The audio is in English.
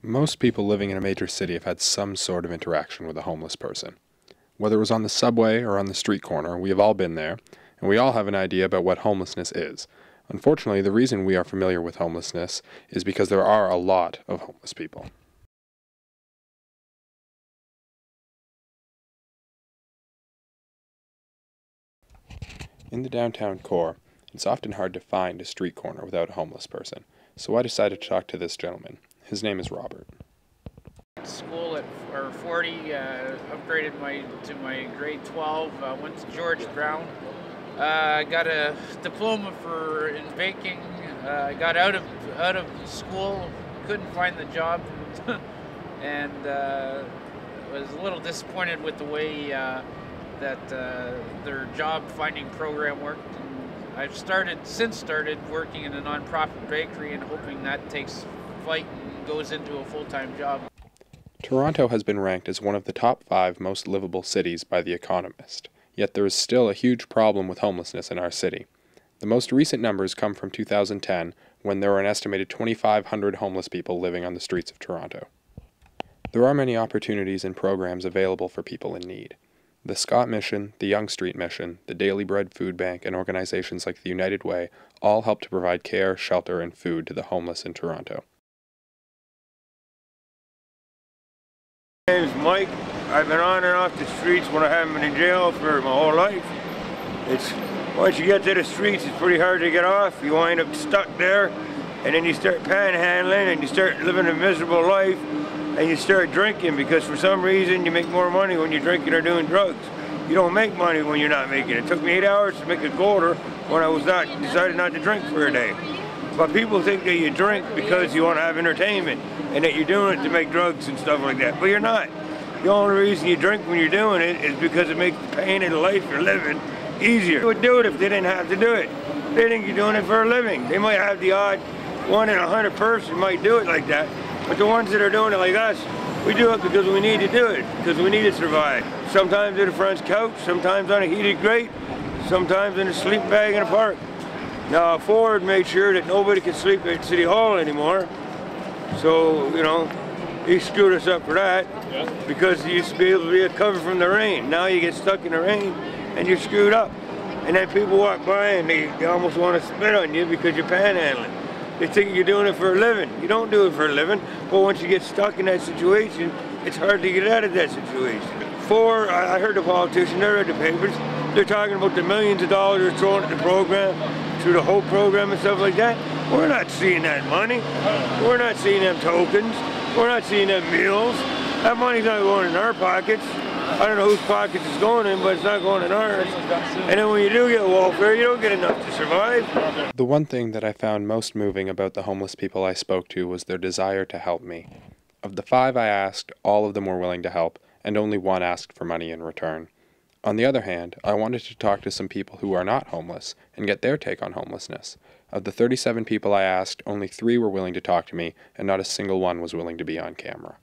Most people living in a major city have had some sort of interaction with a homeless person. Whether it was on the subway or on the street corner, we have all been there, and we all have an idea about what homelessness is. Unfortunately, the reason we are familiar with homelessness is because there are a lot of homeless people. In the downtown core, it's often hard to find a street corner without a homeless person, so I decided to talk to this gentleman. His name is Robert. School at 40, upgraded to my grade 12, went to George Brown. I got a diploma in baking. I got out of school, couldn't find the job, and was a little disappointed with the way that their job finding program worked. And I've since started working in a non-profit bakery and hoping that takes flight and goes into a full-time job. Toronto has been ranked as one of the top 5 most livable cities by The Economist, yet there is still a huge problem with homelessness in our city. The most recent numbers come from 2010, when there were an estimated 2,500 homeless people living on the streets of Toronto. There are many opportunities and programs available for people in need. The Scott Mission, the Yonge Street Mission, the Daily Bread Food Bank, and organizations like the United Way all help to provide care, shelter, and food to the homeless in Toronto. My name's Mike. I've been on and off the streets when I haven't been in jail for my whole life. Once you get to the streets, it's pretty hard to get off. You wind up stuck there, and then you start panhandling, and you start living a miserable life, and you start drinking because for some reason you make more money when you're drinking or doing drugs. You don't make money when you're not making it. It took me 8 hours to make a quarter when I decided not to drink for a day. But people think that you drink because you want to have entertainment and that you're doing it to make drugs and stuff like that. But you're not. The only reason you drink when you're doing it is because it makes the pain in the life you're living easier. They would do it if they didn't have to do it. They think you're doing it for a living. They might have the odd 1 in 100 person might do it like that. But the ones that are doing it like us, we do it because we need to do it, because we need to survive. Sometimes at a friend's couch, sometimes on a heated grate, sometimes in a sleeping bag in a park. Now Ford made sure that nobody could sleep at City Hall anymore. So, you know, he screwed us up for that, because you used to be able to be a cover from the rain. Now you get stuck in the rain and you're screwed up. And then people walk by and they almost want to spit on you because you're panhandling. They think you're doing it for a living. You don't do it for a living, but once you get stuck in that situation, it's hard to get out of that situation. I heard the politicians, I read the papers, they're talking about the millions of dollars they're throwing at the program, through the whole program and stuff like that. We're not seeing that money. We're not seeing them tokens. We're not seeing them meals. That money's not going in our pockets. I don't know whose pockets it's going in, but it's not going in ours. And then when you do get welfare, you don't get enough to survive. The one thing that I found most moving about the homeless people I spoke to was their desire to help me. Of the 5 I asked, all of them were willing to help, and only 1 asked for money in return. On the other hand, I wanted to talk to some people who are not homeless and get their take on homelessness. Of the 37 people I asked, only 3 were willing to talk to me, and not a single one was willing to be on camera.